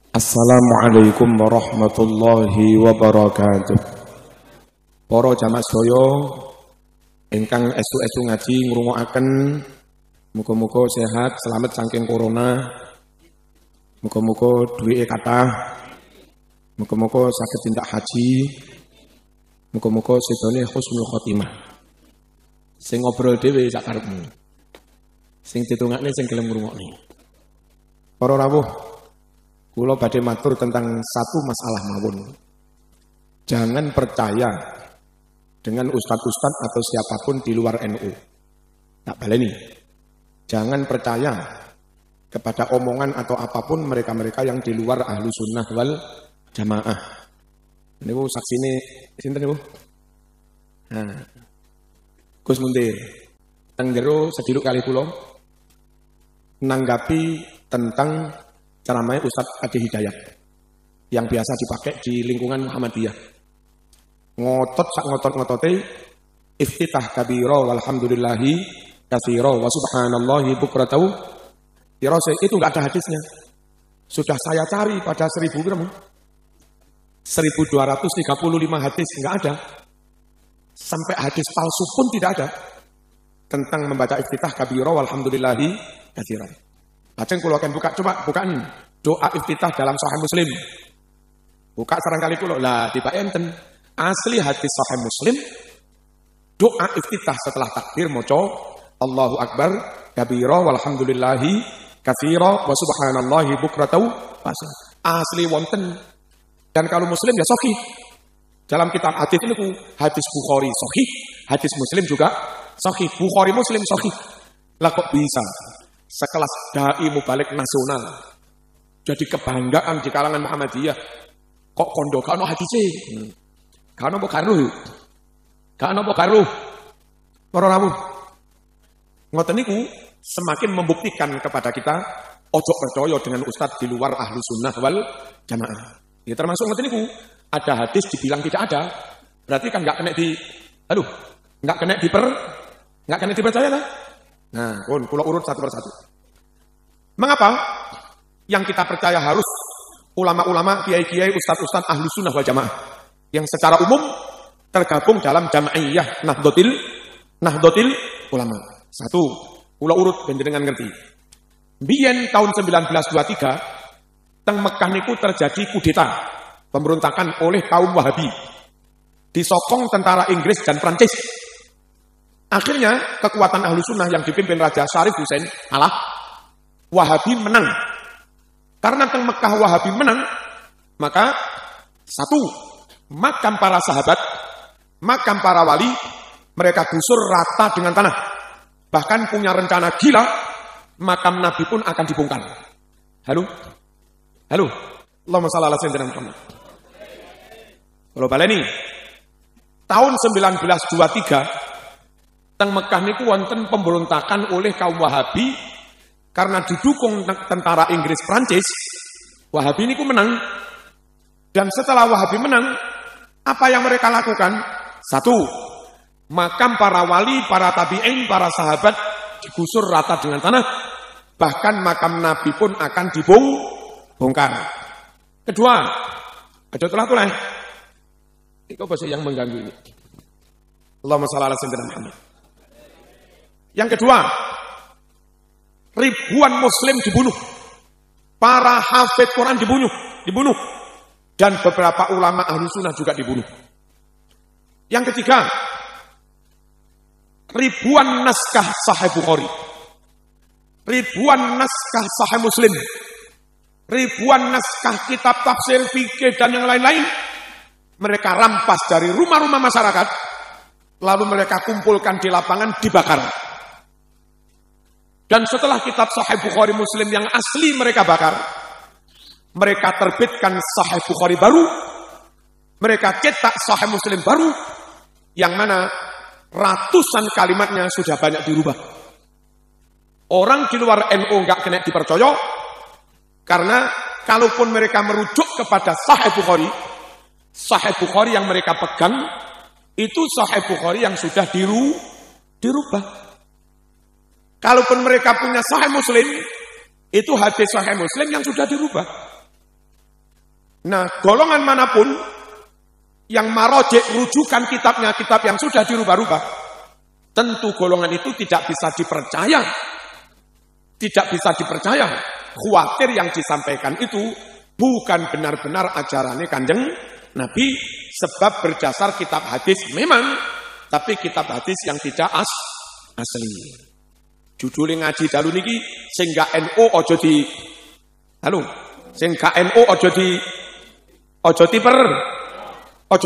Assalamualaikum warahmatullahi wabarakatuh. Para jamaah sedaya ingkang estu-estu ngaji ngrungokaken, muga-muga sehat, selamat saking corona. Muga-muga duwike kathah. Muga-muga saged tindak haji. Muga-muga sedone husnul khotimah. Sing ngobrol dhewe sak karepmu. Sing ditungakne sing gelem ngrungokne. Para rawuh, kula badhe matur tentang satu masalah mawon. Jangan percaya dengan ustadz-ustadz atau siapapun di luar NU. Tak baleni. Jangan percaya kepada omongan atau apapun mereka-mereka yang di luar ahlu sunnah wal jamaah. Niku saksine sinten niku? Nah. Gus Muntir. Teng jero sediluk kali kula nanggapi tentang ceramahnya Ustadz Adi Hidayat yang biasa dipakai di lingkungan Muhammadiyah. Ngotot sak ngotot-ngotote iftitah kabira walhamdulillahi katsira wa subhanallahi bukratahu tirose, itu enggak ada hadisnya. Sudah saya cari pada 1235 hadis enggak ada. Sampai hadis palsu pun tidak ada tentang membaca iftitah kabira walhamdulillahi katsira. Lajeng kula akan buka, coba bukaan doa iftitah dalam Sahih Muslim. Buka sarangkali kula, lah tiba enten asli hadis Sahih Muslim. Doa iftitah setelah takbir maca Allahu Akbar kabira walhamdulillahi katsira wa subhanallahi bukratahu pasal. Asli wonten. Dan kalau Muslim ya sahih. Dalam kitab hadis ini hadis Bukhari sahih, hadis Muslim juga sahih. Bukhari Muslim sahih. Lah kok bisa? Sekelas dai mubalik nasional jadi kebanggaan di kalangan Muhammadiyah kok kondo kano hadise kano bokaruh para rawuh ngoten niku semakin membuktikan kepada kita ojo percaya dengan ustadz di luar ahlu sunnah wal jamaah. Ya termasuk ngoten niku ada hadis dibilang tidak ada, berarti kan nggak kena dipercaya kan? Nah, kula urut satu persatu. Mengapa yang kita percaya harus ulama-ulama, kiai-kiai, ustadz-ustadz ahlu sunnah wal jamaah yang secara umum tergabung dalam jamaiyah Nahdlatul Ulama. Satu, kula urut panjenengan ngerti. Biyen tahun 1923 teng Mekah niku terjadi kudeta, pemberontakan oleh kaum Wahabi. Disokong tentara Inggris dan Prancis. Akhirnya kekuatan ahlu sunnah yang dipimpin Raja Syarif Hussein kalah, Wahabi menang. Karena teng Mekah Wahabi menang, maka satu, makam para sahabat, makam para wali, mereka gusur rata dengan tanah. Bahkan punya rencana gila, makam Nabi pun akan dibongkar. Halo? Allahumma shalli ala sayyidina Muhammad. Kalau baleni, tahun 1923, teng Mekah niku wonten pemberontakan oleh kaum Wahabi karena didukung tentara Inggris Prancis. Wahabi niku menang. Dan setelah Wahabi menang, apa yang mereka lakukan? Satu, makam para wali, para tabi'in, para sahabat digusur rata dengan tanah. Bahkan makam Nabi pun akan dibongkar. Kedua, ada tulah. Itu apa sih yang mengganggu ini? Allahumma shalli ala sayyidina Muhammad. Yang kedua, ribuan muslim dibunuh. Para hafid Quran dibunuh. Dan beberapa ulama ahlu sunnah juga dibunuh. Yang ketiga, ribuan naskah Sahih Bukhari, ribuan naskah Sahih Muslim, ribuan naskah kitab tafsir, fikih dan yang lain-lain, mereka rampas dari rumah-rumah masyarakat, lalu mereka kumpulkan di lapangan, dibakar. Dan setelah kitab Sahih Bukhari Muslim yang asli mereka bakar, mereka terbitkan Sahih Bukhari baru, mereka cetak Sahih Muslim baru, yang mana ratusan kalimatnya sudah banyak dirubah. Orang di luar NU nggak kena dipercaya, karena kalaupun mereka merujuk kepada Sahih Bukhari yang mereka pegang, itu Sahih Bukhari yang sudah dirubah. Kalaupun mereka punya Sahih Muslim, itu hadis Sahih Muslim yang sudah dirubah. Nah, golongan manapun yang marojek rujukan kitabnya kitab yang sudah dirubah-rubah, tentu golongan itu tidak bisa dipercaya. Tidak bisa dipercaya. Khawatir yang disampaikan itu bukan benar-benar ajarannya Kanjeng Nabi, sebab berdasar kitab hadis memang, tapi kitab hadis yang tidak asli. Judulnya ngaji dalu niki sing gak NU ojo di halo, sing gak NU ojo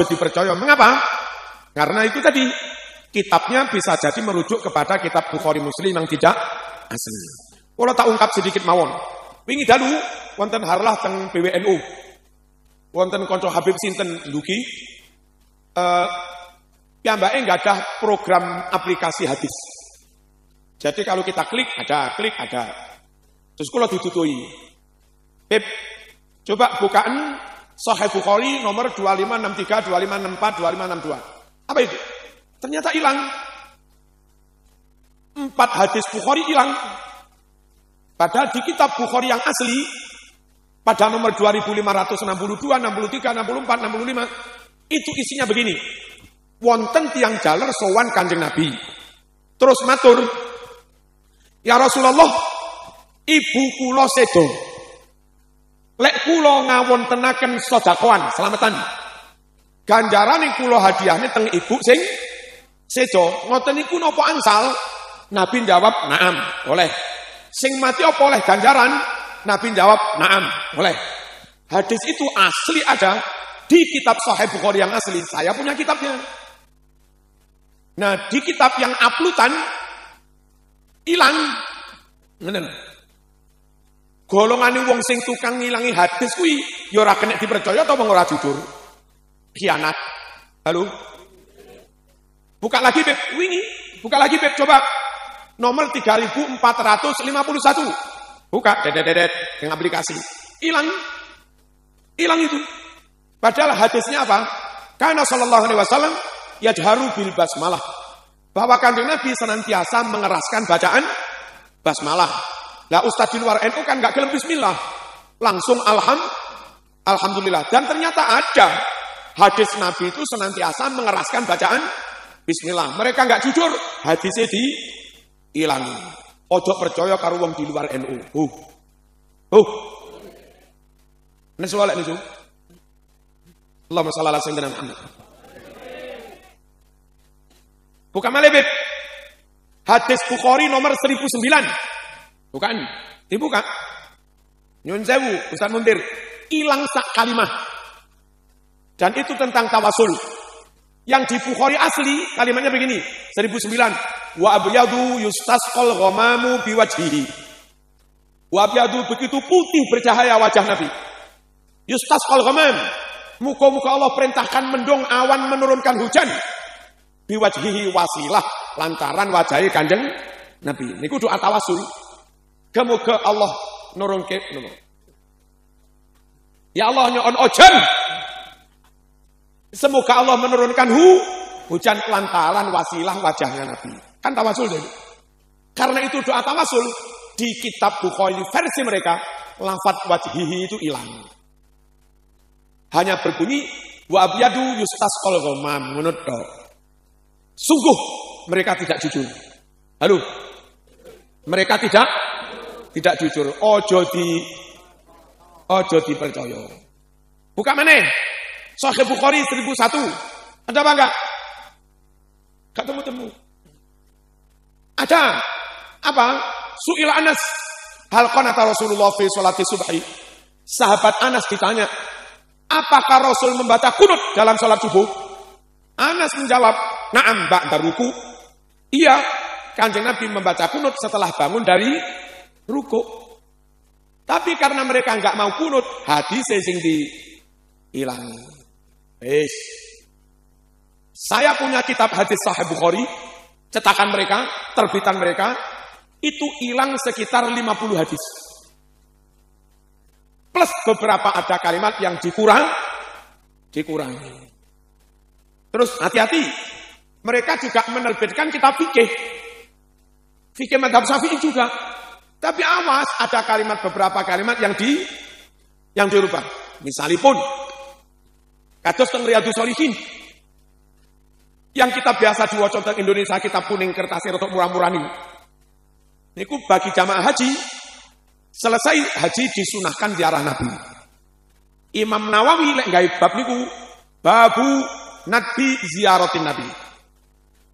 dipercaya. Mengapa? Karena itu tadi kitabnya bisa jadi merujuk kepada kitab Bukhari Muslim yang tidak asli. Kalau tak ungkap sedikit mawon. Wingi dalu wonten harlah teng PWNU. Wonten kanca Habib sinten ndugi piyambake ada program aplikasi hadis. Jadi kalau kita klik ada. Terus kula ditutui. Beb, coba bukaan Sahih Bukhari nomor 2563, 2564, 2562. Apa itu? Ternyata hilang. 4 hadis Bukhari hilang. Padahal di kitab Bukhari yang asli pada nomor 2562, 63, 64, 65 itu isinya begini. Wonten tiang jaler sowan Kanjeng Nabi. Terus matur, "Ya Rasulullah, ibu kula sedo. Lek kula ngawontenaken sedekahan, selamatan. Ganjarane kula hadiahne teng ibu sing sedo. Ngoten niku napa angsal?" Nabi jawab, "Naam, boleh." Sing mati apa oleh ganjaran? Nabi jawab, "Naam, boleh." Hadis itu asli ada di kitab Sahih Bukhari yang asli. Saya punya kitabnya. Nah, di kitab yang uploadan hilang. Ngene. Golongane wong sing tukang ngilangi hadis kuwi ya ora kena dipercaya atau ora jujur. Khianat. Halo. Buka lagi, Beb. Wingi. Buka lagi, Beb, coba. Nomor 3451. Buka, dedet yang aplikasi. Hilang itu. Padahal hadisnya apa? Karena sallallahu alaihi wasallam yajharu bil basmalah. Bahwa Kanjeng Nabi senantiasa mengeraskan bacaan basmalah. Lah ustaz di luar NU kan enggak gelem bismillah. Langsung alhamdulillah. Dan ternyata ada hadis Nabi itu senantiasa mengeraskan bacaan bismillah. Mereka enggak jujur, hadisnya ilangi. Ojo percaya karo wong di luar NU. Nek soalnya niku. Allahumma shalli ala sayyidina Muhammad. Buka malebet. Hadis Bukhari nomor 1009. Bukan. Dibuka. Nyun sewu, Ustaz Muntir. Hilang sak kalimah. Dan itu tentang tawasul. Yang di Bukhari asli kalimatnya begini, 1009. Wa abyadu yustasqal ghamamu biwajhihi. Wa abyadu begitu putih bercahaya wajah Nabi. Yustasqal ghamam. Muka-muka Allah perintahkan mendung awan menurunkan hujan. Biwajhihi wasilah lantaran wajahnya Kanjeng Nabi. Niku doa tawasul. Semoga Allah nurunke Ya Allah nyon ojan. Semoga Allah menurunkan hujan lantaran wasilah wajahnya Nabi. Kan tawasul jadi. Karena itu doa tawasul di kitab Bukhari versi mereka lafaz wajhihi itu hilang. Hanya berbunyi wa abyadu yustasqal ghamam menurut. Sungguh mereka tidak jujur. Halo. Mereka tidak jujur. Ojo dipercaya. Buka mana? Sahih Bukhari 1001. Ada apa enggak? Enggak temu-temu. Ada. Apa? Su'ila Anas. Hal qanata Rasulullah fi sholati subhi. Sahabat Anas ditanya, apakah Rasul membaca kunut dalam sholat subuh? Anas menjawab, na'am ba'da ruku. Iya, Kanjeng Nabi membaca kunut setelah bangun dari ruku. Tapi karena mereka enggak mau kunut, hadis sing diilangi. Saya punya kitab hadis Sahih Bukhari, cetakan mereka, terbitan mereka, itu hilang sekitar 50 hadis. Plus beberapa ada kalimat yang dikurangi. Terus hati-hati, mereka juga menerbitkan kitab fikih. Fikih mazhab Syafi'i juga. Tapi awas, ada beberapa kalimat yang dirubah. Misalipun kados teng Riyadhus Shalihin yang kita biasa diwaca teng Indonesia, kitab kuning kertas rotok murah-murah niku. Niku bagi jamaah haji selesai haji disunahkan ziarah Nabi. Imam Nawawi lek gawe bab niku babu nadbi ziaratin Nabi.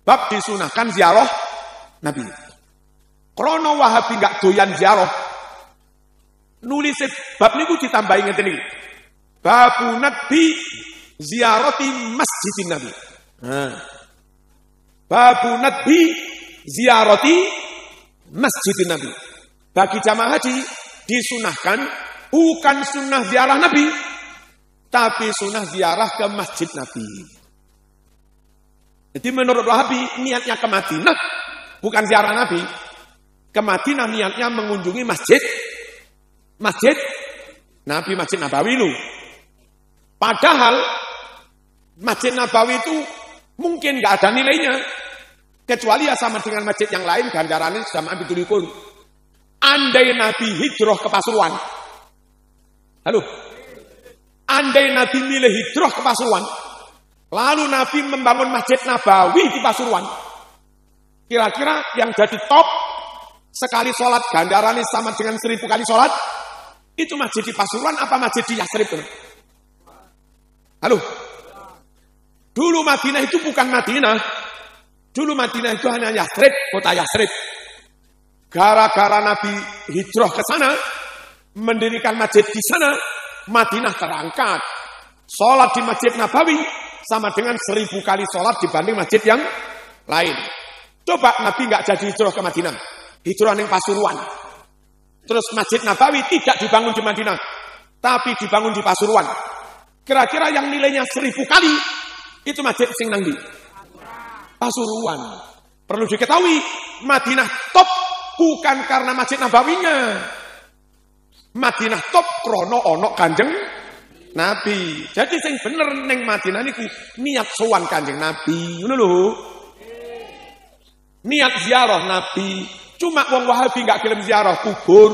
Bab disunahkan ziarah Nabi. Krono Wahabi enggak doyan ziarah. Nulis bab niku ditambahi ngeten iki. Babu nadbi ziarati masjidin Nabi. Babu nadbi ziarati masjidin Nabi. Bagi jamaah haji disunahkan bukan sunnah ziarah Nabi, tapi sunnah ziarah ke masjid Nabi. Jadi menurut Wahabi niatnya ke Madinah bukan ziarah Nabi. Ke Madinah niatnya mengunjungi masjid Nabi, Masjid Nabawi lu. Padahal Masjid Nabawi itu mungkin nggak ada nilainya, kecuali ya sama dengan masjid yang lain ganjarannya sama bitulikun. Andai Nabi hijrah ke Pasuruan, halo, andai Nabi milih hijrah ke Pasuruan, lalu Nabi membangun Masjid Nabawi di Pasuruan, kira-kira yang jadi top sekali sholat ganjarannya sama dengan 1000 kali sholat, itu masjid di Pasuruan apa masjid di Yasrib? Halo, dulu Madinah itu bukan Madinah, dulu Madinah itu hanya Yasrib, kota Yasrib. Gara-gara Nabi hijrah ke sana, mendirikan masjid di sana, Madinah terangkat. Sholat di Masjid Nabawi sama dengan 1000 kali sholat dibanding masjid yang lain. Coba Nabi nggak jadi hijrah ke Madinah, hijrah yang Pasuruan. Terus Masjid Nabawi tidak dibangun di Madinah, tapi dibangun di Pasuruan. Kira-kira yang nilainya 1000 kali, itu masjid sing nang di Pasuruan. Perlu diketahui, Madinah top bukan karena Masjid Nabawinya. Madinah top krono ono Kanjeng Nabi. Jadi sing bener ning Madinah niku niat sowan Kanjeng Nabi, ngono lho. Niat ziarah Nabi. Cuma wong Wahabi enggak gelem ziarah kubur.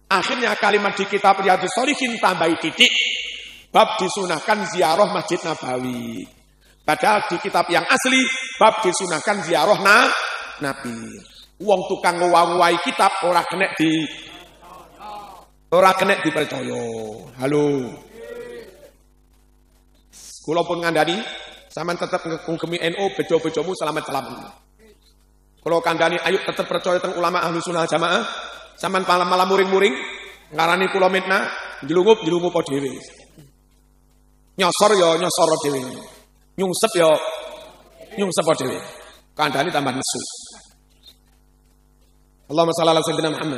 Akhirnya kalimat di kitab Riyadhus Shalihin tambahi titik. Bab disunahkan ziarah Masjid Nabawi. Padahal di kitab yang asli bab disunahkan ziarah Nabi. Wong tukang ngowah-ngowahi kitab ora kena dipercaya. Halo. Kula pun ngandani sampean tetep ngugemi NU bejo-bejomu selamat-selamat. Kula kandhani ayo tetep percaya teng ulama ahlu sunnah jamaah. Sampean malam-malam muring-muring ngarani kula mitnah, njlungup dhewe. Nyosor ya nyosor dhewe. Nyungsep ya nyungsep dhewe. Kandhani tambah nesu. Allahumma shalli ala sayyidina Muhammad.